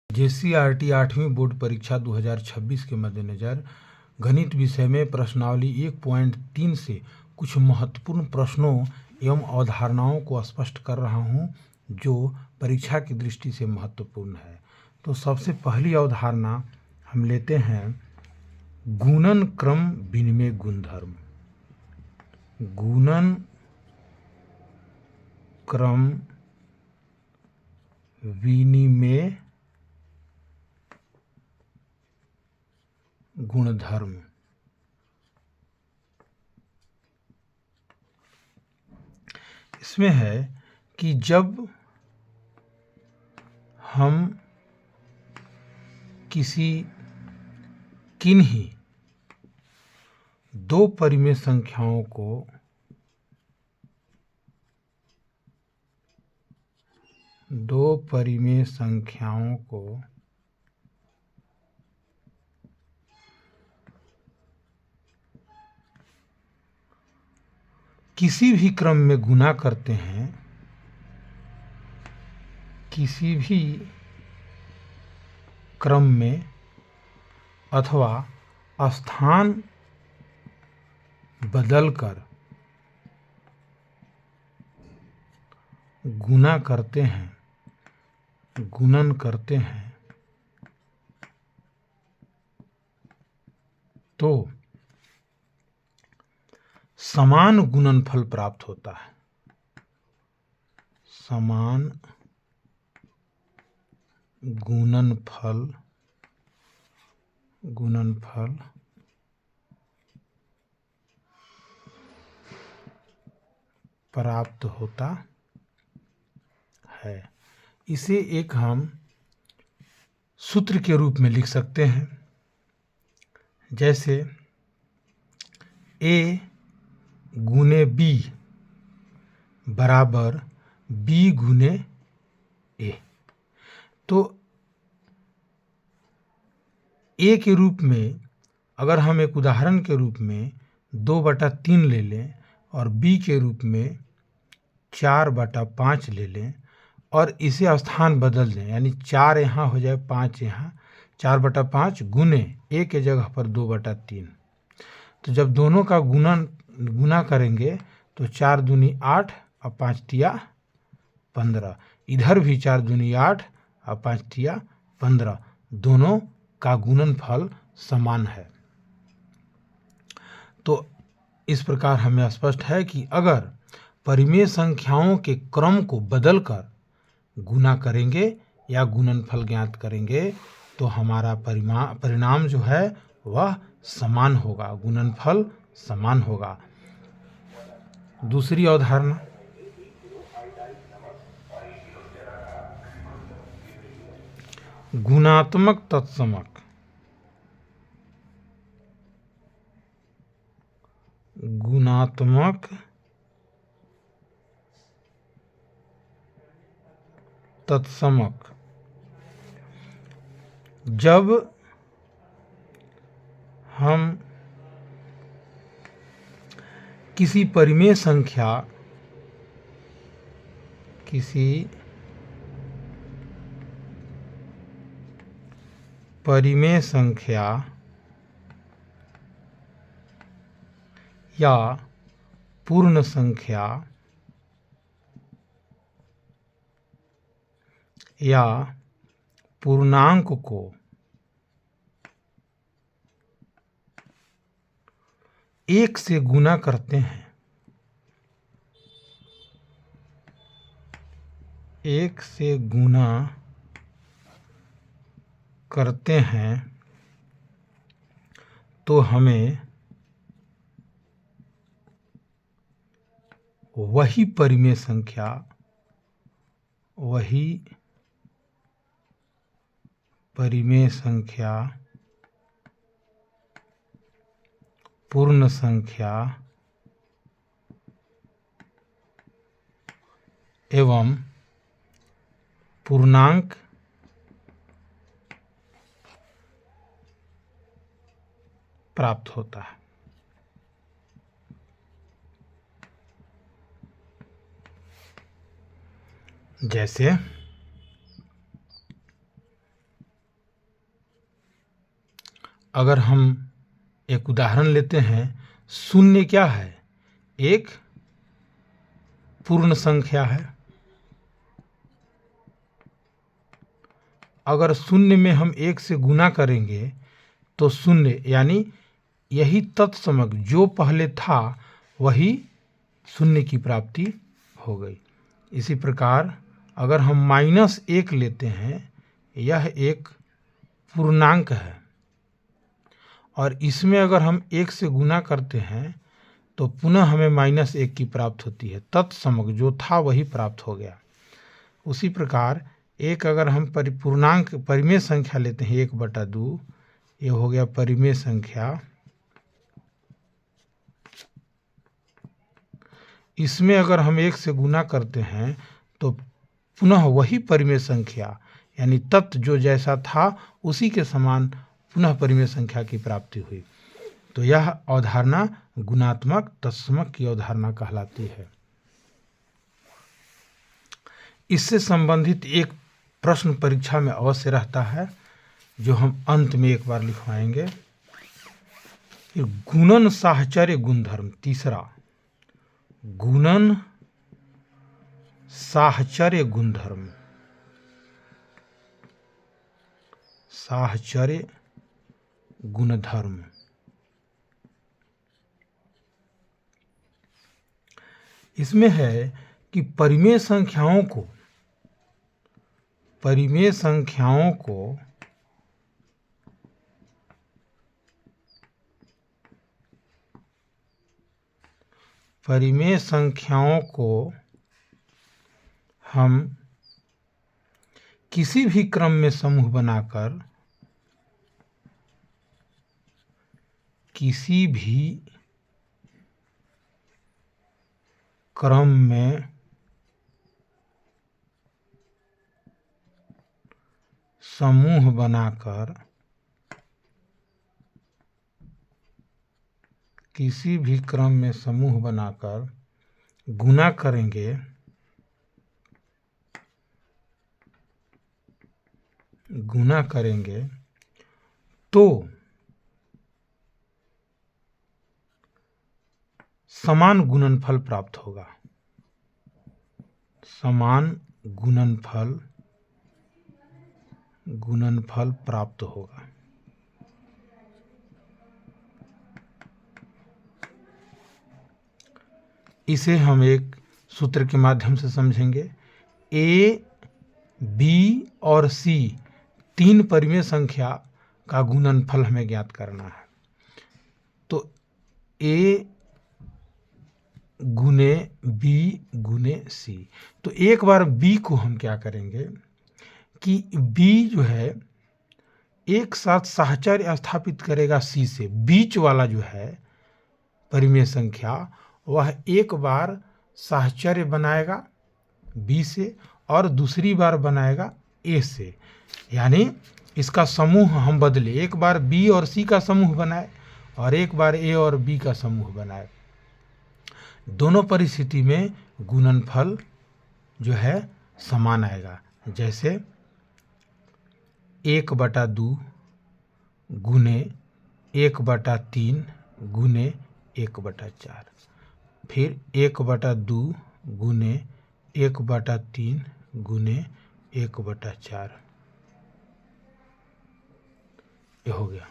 JCRT 8वीं board परीक्षा 2026 के मद्देनज़र गणित विषय में प्रश्नावली 1.3 से कुछ महत्वपूर्ण प्रश्नों एवं अवधारणाओं को स्पष्ट कर रहा हूं जो परीक्षा की दृष्टि से महत्वपूर्ण है। तो सबसे पहली अवधारणा हम लेते हैं गुणन क्रम विनिमय गुणधर्म। गुणन क्रम विनिमय गुणधर्म। इसमें है कि जब हम किन्हीं दो परिमेय संख्याओं को किसी भी क्रम में गुणा करते हैं, किसी भी क्रम में अथवा स्थान बदलकर गुणा करते हैं, गुणन करते हैं, तो समान गुणनफल प्राप्त होता है। समान गुणनफल प्राप्त होता है। इसे एक हम सूत्र के रूप में लिख सकते हैं, जैसे A गुने B बराबर B गुने A। तो A के रूप में अगर हम एक उदाहरण के रूप में 2/3 ले लें और B के रूप में 4/5 ले लें और इसे स्थान बदल दें, यानी 4 यहाँ हो जाए 5 यहाँ, 4/5 गुने A के जगह पर 2/3। तो जब दोनों का गुना करेंगे तो 4 दूनी 8 और 5 तिया 15। इधर भी 4 दूनी 8 और 5 तिया 15। दोनों का गुणनफल समान है। तो इस प्रकार हमें स्पष्ट है कि अगर परिमेय संख्याओं के क्रम को बदलकर गुना करेंगे या गुणनफल ज्ञात करेंगे तो हमारा परिणाम जो है वह समान होगा, गुणनफल समान होगा। दूसरी अवधारणा गुणात्मक तत्समक। गुणात्मक तत्समक जब हम किसी परिमेय संख्या या पूर्ण संख्या या पूर्णांक को एक से गुना करते हैं, एक से गुना करते हैं तो हमें वही परिमेय संख्या पूर्ण संख्या एवं पूर्णांक प्राप्त होता है। जैसे अगर हम एक उदाहरण लेते हैं, शून्य क्या है? एक पूर्ण संख्या है। अगर शून्य में हम 1 से गुना करेंगे तो शून्य यानी यही तत्समक जो पहले था वही शून्य की प्राप्ति हो गई। इसी प्रकार अगर हम -1 लेते हैं, यह एक पूर्णांक है और इसमें अगर हम 1 से गुना करते हैं तो पुनः हमें -1 की प्राप्त होती है। तत्समक जो था वही प्राप्त हो गया। उसी प्रकार एक अगर हम पूर्णांक परिमेय संख्या लेते हैं 1/2, ये हो गया परिमेय संख्या। इसमें अगर हम 1 से गुना करते हैं तो पुनः वही परिमेय संख्या यानी तत्व जो जैसा था उसी के समान पुनः परिमेय संख्या की प्राप्ति हुई। तो यह अवधारणा गुणात्मक तत्समक की अवधारणा कहलाती है। इससे संबंधित एक प्रश्न परीक्षा में अवश्य रहता है, जो हम अंत में एक बार लिखवाएंगे। गुणन साहचर्य गुणधर्म, तीसरा गुणन साहचर्य गुणधर्म, साहचर्य गुणधर्म। इसमें है कि परिमेय संख्याओं को हम किसी भी क्रम में समूह बनाकर किसी भी क्रम में समूह बनाकर गुना करेंगे तो समान गुणनफल प्राप्त होगा। समान गुणनफल प्राप्त होगा। इसे हम एक सूत्र के माध्यम से समझेंगे। ए, बी और सी तीन परिमेय संख्या का गुणनफल हमें ज्ञात करना है। तो ए गुने बी गुने सी, तो एक बार बी को हम क्या करेंगे कि बी जो है एक साथ साहचर्य स्थापित करेगा सी से। बीच वाला जो है परिमेय संख्या वह एक बार साहचर्य बनाएगा बी से और दूसरी बार बनाएगा ए से। यानी इसका समूह हम बदले, एक बार बी और सी का समूह बनाए और एक बार ए और बी का समूह बनाए। दोनों परिस्थिति में गुणनफल जो है समान आएगा। जैसे 1/2 गुने 1/3 गुने 1/4, फिर 1/2 गुने 1/3 गुने 1/4, ये हो गया।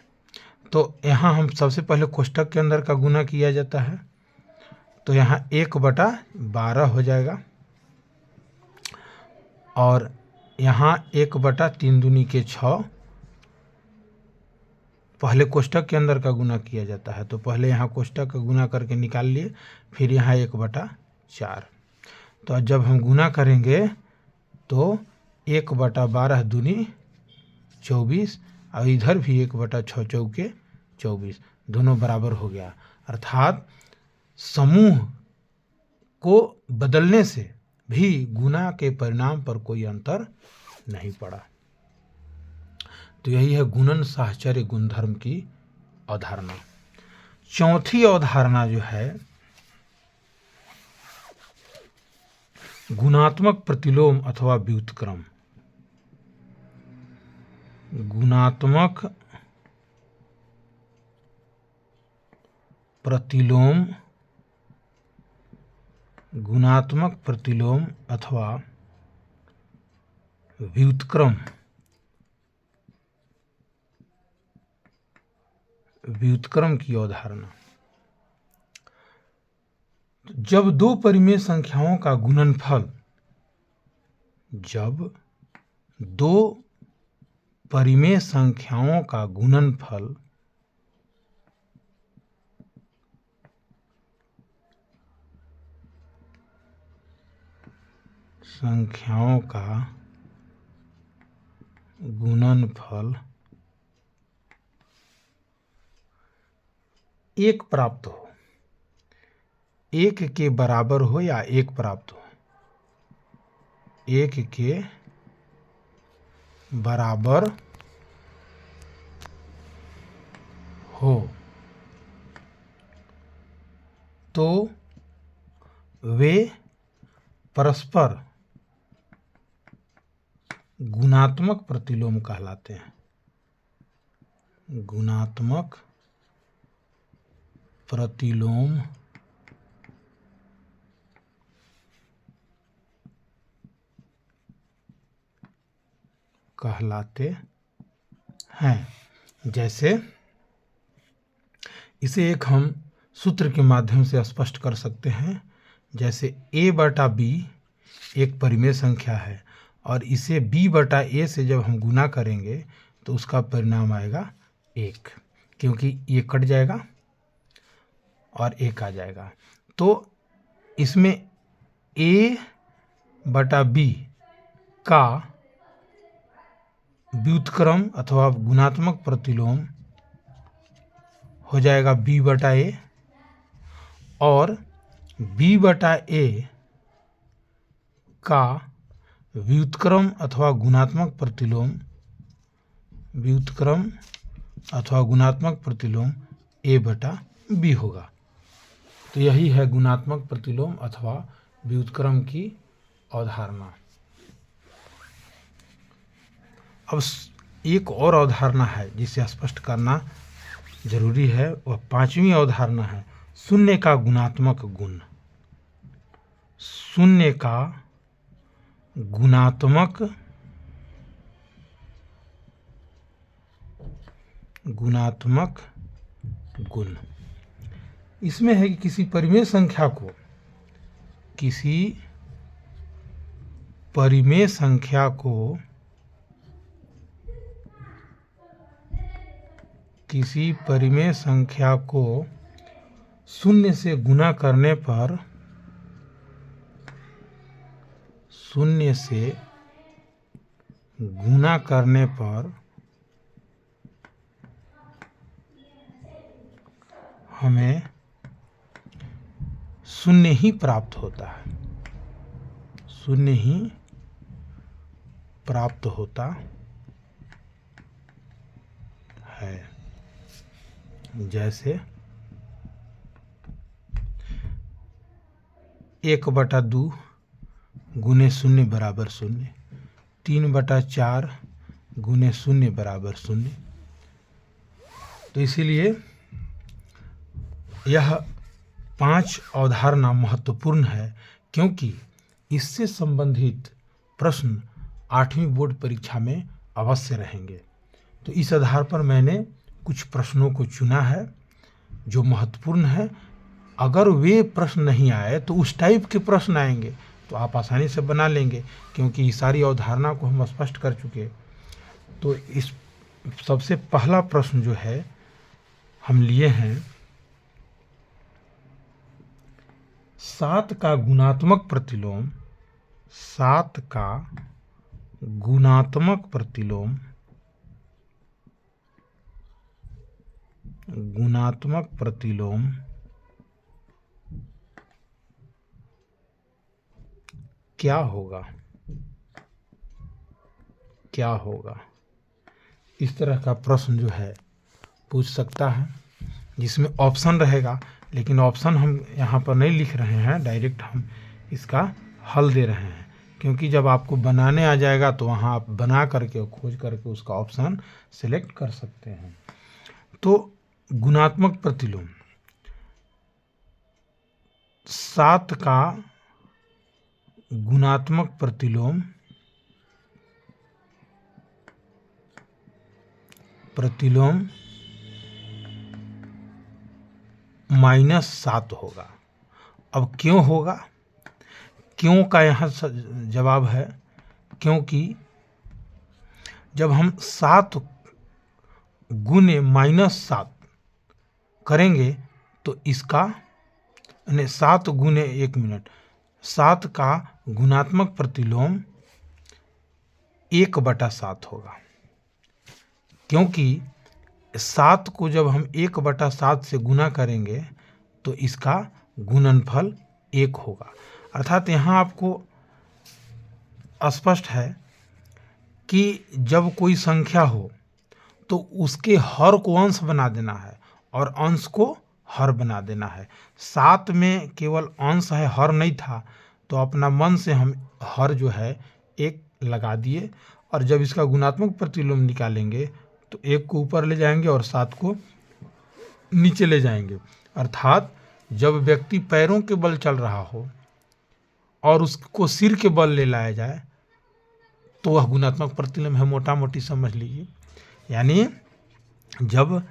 तो यहाँ हम सबसे पहले कोष्ठक के अंदर का गुना किया जाता है, तो यहाँ 1/12 हो जाएगा और यहाँ 1/3 दूनी के 6 पहले कोष्ठक के अंदर का गुना किया जाता है। तो पहले यहाँ कोष्ठक का गुना करके निकाल लिए, फिर यहाँ 1/4। तो जब हम गुना करेंगे तो 1/12 दूनी 24 और इधर भी 1/6 चौके 24, दोनों बराबर हो गया। अर्थात समूह को बदलने से भी गुना के परिणाम पर कोई अंतर नहीं पड़ा। तो यही है गुणन साहचर्य गुणधर्म की अवधारणा। चौथी अवधारणा जो है गुणात्मक प्रतिलोम अथवा व्युत्क्रम। गुणात्मक प्रतिलोम, गुणात्मक प्रतिलोम अथवा व्युत्क्रम, व्युत्क्रम की अवधारणा। जब दो परिमेय संख्याओं का गुणनफल, जब दो परिमेय संख्याओं का गुणनफल संख्याओं का गुणनफल एक प्राप्त हो, एक के बराबर हो या एक प्राप्त हो, एक के बराबर हो, तो वे परस्पर गुणात्मक प्रतिलोम कहलाते हैं। गुणात्मक प्रतिलोम कहलाते हैं। जैसे इसे एक हम सूत्र के माध्यम से स्पष्ट कर सकते हैं। जैसे a बटा b एक परिमेय संख्या है और इसे b बटा a से जब हम गुना करेंगे तो उसका परिणाम आएगा 1, क्योंकि ये कट जाएगा और 1 आ जाएगा। तो इसमें a बटा b का व्युत्क्रम अथवा गुणात्मक प्रतिलोम हो जाएगा b बटा a, और b बटा a का व्युत्क्रम अथवा गुणात्मक प्रतिलोम, व्युत्क्रम अथवा गुणात्मक प्रतिलोम a बटा b होगा। तो यही है गुणात्मक प्रतिलोम अथवा व्युत्क्रम की अवधारणा। अब एक और अवधारणा है जिसे स्पष्ट करना जरूरी है, वह 5वीं अवधारणा है शून्य का गुणात्मक गुण। शून्य का गुणात्मक गुण इसमें है कि किसी परिमेय संख्या को, किसी परिमेय संख्या को किसी परिमेय संख्या को शून्य से गुणा करने पर, शून्य से गुणा करने पर हमें शून्य ही प्राप्त होता है, शून्य ही प्राप्त होता है। जैसे 1/2 गुने 0 बराबर 0, 3/4 गुने 0 बराबर 0। तो इसीलिए यह 5 अवधारणा महत्वपूर्ण है, क्योंकि इससे संबंधित प्रश्न 8वीं बोर्ड परीक्षा में अवश्य रहेंगे। तो इस आधार पर मैंने कुछ प्रश्नों को चुना है जो महत्वपूर्ण है। अगर वे प्रश्न नहीं आए तो उस टाइप के प्रश्न आएंगे तो आप आसानी से बना लेंगे, क्योंकि इस सारी अवधारणा को हम स्पष्ट कर चुके। तो इस सबसे पहला प्रश्न जो है हम लिए हैं 7 का गुणात्मक प्रतिलोम, 7 का गुणात्मक प्रतिलोम, गुणात्मक प्रतिलोम क्या होगा, क्या होगा। इस तरह का प्रश्न जो है पूछ सकता है, जिसमें ऑप्शन रहेगा, लेकिन ऑप्शन हम यहाँ पर नहीं लिख रहे हैं, डायरेक्ट हम इसका हल दे रहे हैं, क्योंकि जब आपको बनाने आ जाएगा तो वहाँ आप बना करके खोज करके उसका ऑप्शन सेलेक्ट कर सकते हैं। तो गुणात्मक प्रतिलोम 7 का गुणात्मक प्रतिलोम -7 होगा। अब क्यों होगा? क्यों का यहाँ जवाब है क्योंकि जब हम 7 गुने -7 करेंगे तो इसका 7 गुने 1 मिनट 7 का गुणात्मक प्रतिलोम 1/7 होगा, क्योंकि 7 को जब हम 1/7 से गुना करेंगे तो इसका गुणनफल 1 होगा। अर्थात यहाँ आपको स्पष्ट है कि जब कोई संख्या हो तो उसके हर को अंश बना देना है और अंश को हर बना देना है। 7 में केवल अंश है, हर नहीं था, तो अपना मन से हम हर जो है 1 लगा दिए और जब इसका गुणात्मक प्रतिलोम निकालेंगे तो 1 को ऊपर ले जाएंगे और 7 को नीचे ले जाएंगे। अर्थात जब व्यक्ति पैरों के बल चल रहा हो और उसको सिर के बल ले लाया जाए तो वह गुणात्मक प्रतिलोम है, मोटा मोटी समझ लीजिए। यानी जब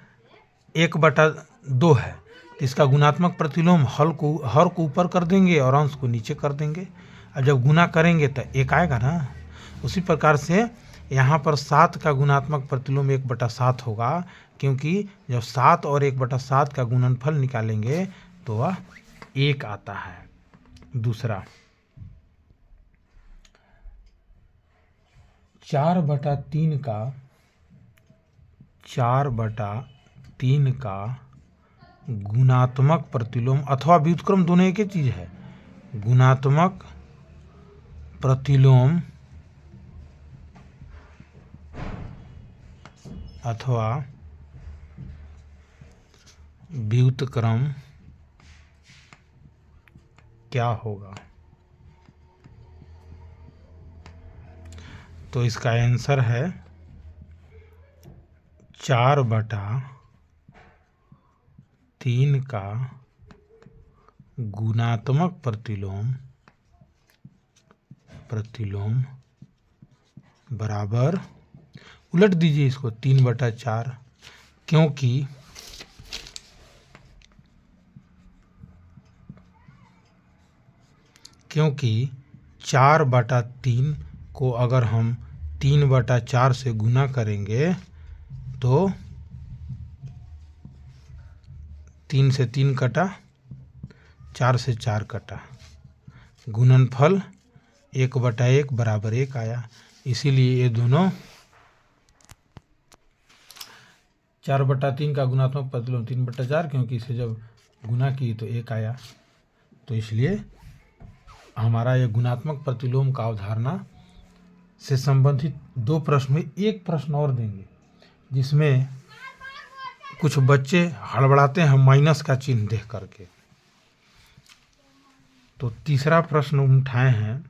1/2 है तो इसका गुणात्मक प्रतिलोम हर को ऊपर कर देंगे और अंश को नीचे कर देंगे, और जब गुना करेंगे तो 1 आएगा ना। उसी प्रकार से यहाँ पर 7 का गुणात्मक प्रतिलोम 1/7 होगा, क्योंकि जब 7 और 1/7 का गुणनफल निकालेंगे तो वह 1 आता है। दूसरा 4/3 का गुणात्मक प्रतिलोम अथवा व्युत्क्रम दोनों एक ही चीज है। गुणात्मक प्रतिलोम अथवा व्युत्क्रम क्या होगा? तो इसका आंसर है 4/3 का गुणात्मक प्रतिलोम बराबर, उलट दीजिए इसको, 3/4, क्योंकि क्योंकि 4/3 को अगर हम 3/4 से गुना करेंगे तो 3 से 3 कटा, 4 से 4 कटा, गुणनफल 1/1 बराबर 1 आया। इसीलिए ये दोनों 4/3 का गुणात्मक प्रतिलोम 3/4, क्योंकि इसे जब गुना किए तो 1 आया। तो इसलिए हमारा ये गुणात्मक प्रतिलोम का अवधारणा से संबंधित 2 प्रश्न में एक प्रश्न और देंगे, जिसमें कुछ बच्चे हड़बड़ाते हैं माइनस का चिन्ह देख करके। तो तीसरा प्रश्न उठाए हैं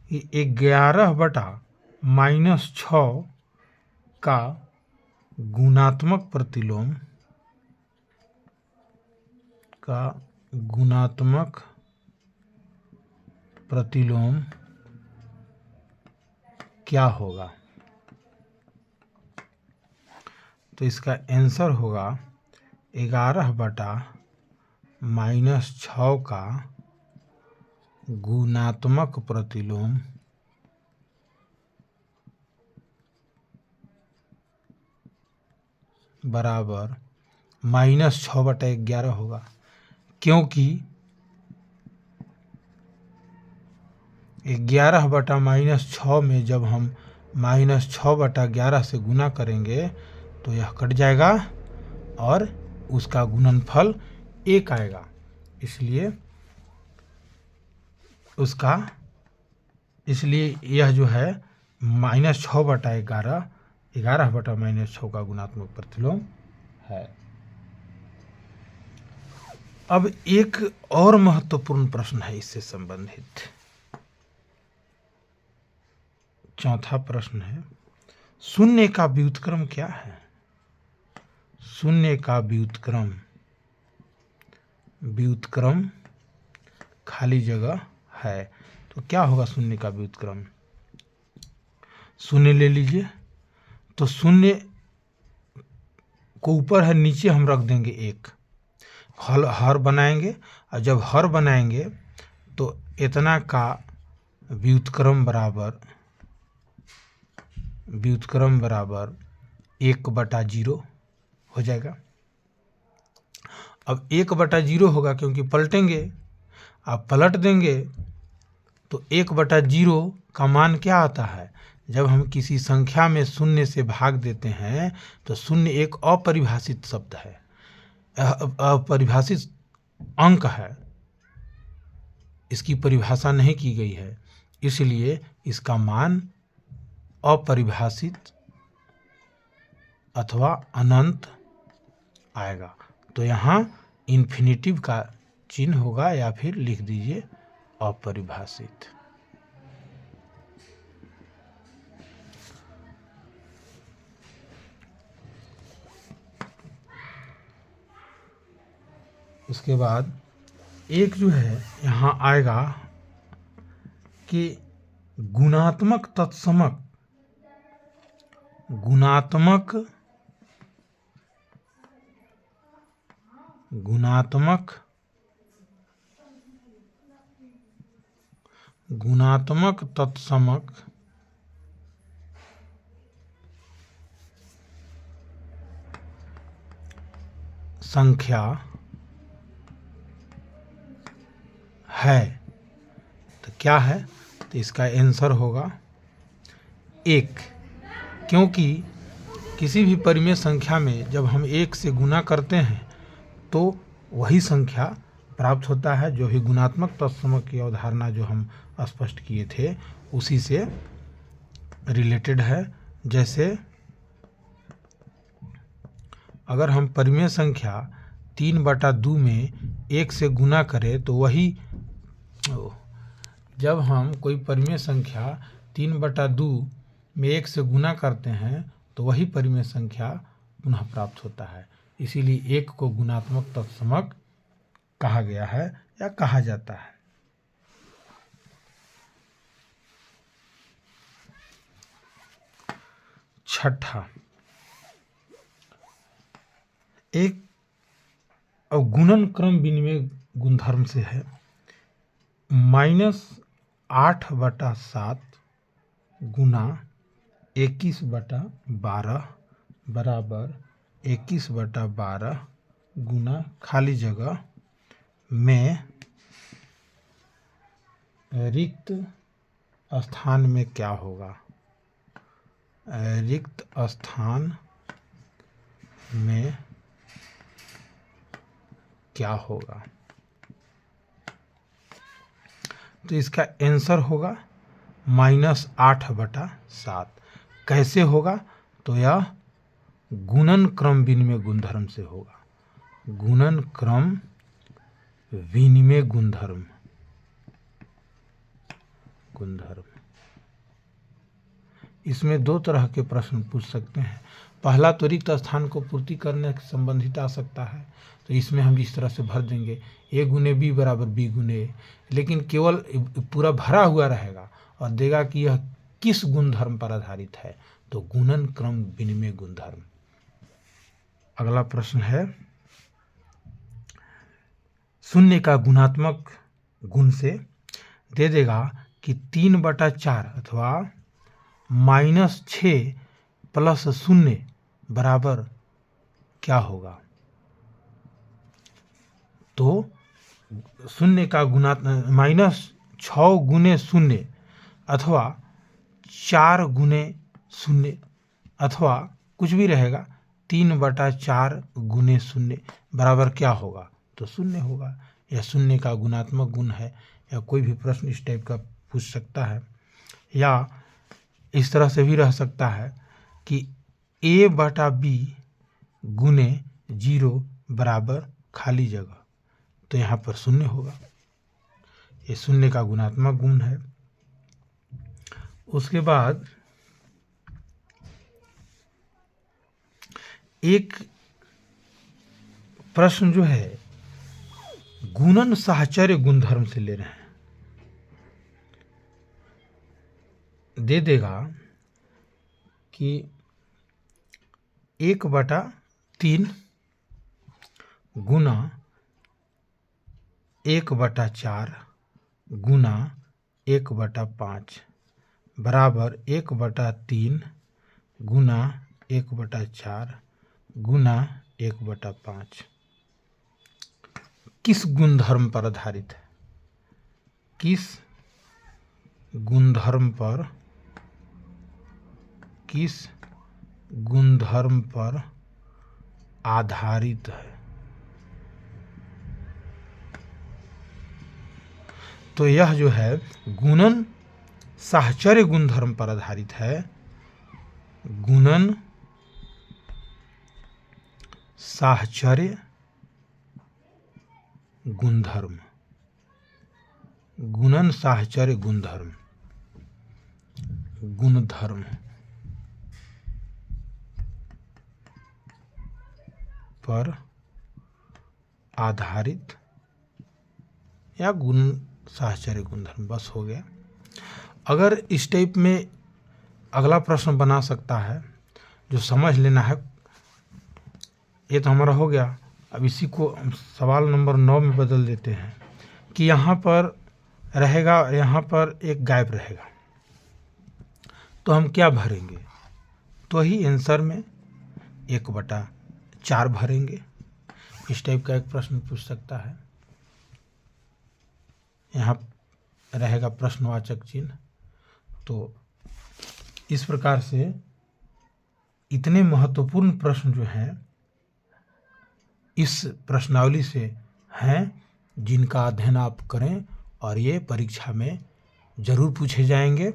कि 11/-6 का गुणात्मक प्रतिलोम क्या होगा? तो इसका आंसर होगा 11/-6 का गुणात्मक प्रतिलोम बराबर -6/11 होगा, क्योंकि 11/-6 में जब हम -6/11 से गुना करेंगे तो यह कट जाएगा और उसका गुणनफल 1 आएगा। इसलिए यह जो है -6/11, 11/-6 का गुणात्मक प्रतिलोम है। अब एक और महत्वपूर्ण प्रश्न है इससे संबंधित। चौथा प्रश्न है, शून्य का व्युत्क्रम क्या है? शून्य का व्युत्क्रम खाली जगह है। तो क्या होगा शून्य का व्युत्क्रम? शून्य ले लीजिए, तो शून्य को ऊपर है, नीचे हम रख देंगे एक, हर बनाएंगे, और जब हर बनाएंगे तो इतना का व्युत्क्रम बराबर 1/0 हो जाएगा। अब 1/0 होगा क्योंकि पलटेंगे, आप पलट देंगे तो 1/0 का मान क्या आता है? जब हम किसी संख्या में शून्य से भाग देते हैं तो शून्य एक अपरिभाषित शब्द है, अपरिभाषित अंक है, इसकी परिभाषा नहीं की गई है, इसलिए इसका मान अपरिभाषित अथवा अनंत आएगा। तो यहाँ इन्फिनिटिव का चिन्ह होगा, या फिर लिख दीजिए अपरिभाषित। उसके बाद एक जो है यहाँ आएगा कि गुणात्मक तत्समक गुणात्मक तत्समक संख्या है। तो क्या है? तो इसका आंसर होगा 1, क्योंकि किसी भी परिमेय संख्या में जब हम 1 से गुना करते हैं तो वही संख्या प्राप्त होता है। जो भी गुणात्मक तत्समक की अवधारणा जो हम स्पष्ट किए थे उसी से रिलेटेड है। जैसे अगर हम परिमेय संख्या 3/2 में 1 से गुना करें तो वही, जब हम कोई परिमेय संख्या 3/2 में 1 से गुना करते हैं तो वही परिमेय संख्या पुनः प्राप्त होता है। इसीलिए 1 को गुणात्मक तत्समक कहा गया है या कहा जाता है। छठा, एक गुणन क्रम विनिमय गुणधर्म से है। -8/7 गुना 21/12 बराबर 21/12 गुना खाली जगह में रिक्त स्थान में क्या होगा? रिक्त स्थान में क्या होगा? तो इसका आंसर होगा -8/7। कैसे होगा? तो यह गुणन क्रम विनिमय गुणधर्म से होगा। गुणन क्रम विनिमय गुणधर्म इसमें 2 तरह के प्रश्न पूछ सकते हैं। पहला तो रिक्त स्थान को पूर्ति करने से संबंधित आ सकता है, तो इसमें हम इस तरह से भर देंगे a गुने b बराबर b गुने a, लेकिन केवल पूरा भरा हुआ रहेगा और देगा कि यह किस गुणधर्म पर आधारित है, तो गुणन क्रम विनिमय गुणधर्म। अगला प्रश्न है, शून्य का गुणात्मक गुण से दे देगा कि 3/4 अथवा -6 + 0 बराबर क्या होगा? तो शून्य का गुणात्मक -6 गुने 0 अथवा 4 गुने 0 अथवा कुछ भी रहेगा, 3/4 गुने 0 बराबर क्या होगा? तो 0 होगा। यह शून्य का गुणात्मक गुण है। या कोई भी प्रश्न इस टाइप का पूछ सकता है, या इस तरह से भी रह सकता है कि a/b गुने 0 बराबर खाली जगह, तो यहाँ पर 0 होगा। ये शून्य का गुणात्मक गुण है। उसके बाद एक प्रश्न जो है गुणन साहचर्य गुणधर्म से ले रहे हैं। दे देगा कि 1/3 गुना 1/4 गुना 1/5 बराबर 1/3 गुना 1/4 गुना 1/5 किस गुणधर्म पर आधारित है? किस गुणधर्म पर आधारित है? तो यह जो है गुणन साहचर्य गुणधर्म पर आधारित है। गुणन साहचर्य गुणधर्म, गुणन साहचर्य गुणधर्म पर आधारित या गुण साहचर्य गुणधर्म, बस हो गया। अगर इस टाइप में अगला प्रश्न बना सकता है, जो समझ लेना है। ये तो हमारा हो गया। अब इसी को हम सवाल नंबर 9 में बदल देते हैं कि यहाँ पर रहेगा, यहाँ पर एक गैप रहेगा, तो हम क्या भरेंगे? तो ही आंसर में 1/4 भरेंगे। इस टाइप का एक प्रश्न पूछ सकता है। यहाँ रहेगा प्रश्नवाचक चिन्ह। तो इस प्रकार से इतने महत्वपूर्ण प्रश्न जो हैं इस प्रश्नावली से हैं, जिनका अध्ययन आप करें और ये परीक्षा में जरूर पूछे जाएंगे।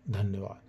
धन्यवाद।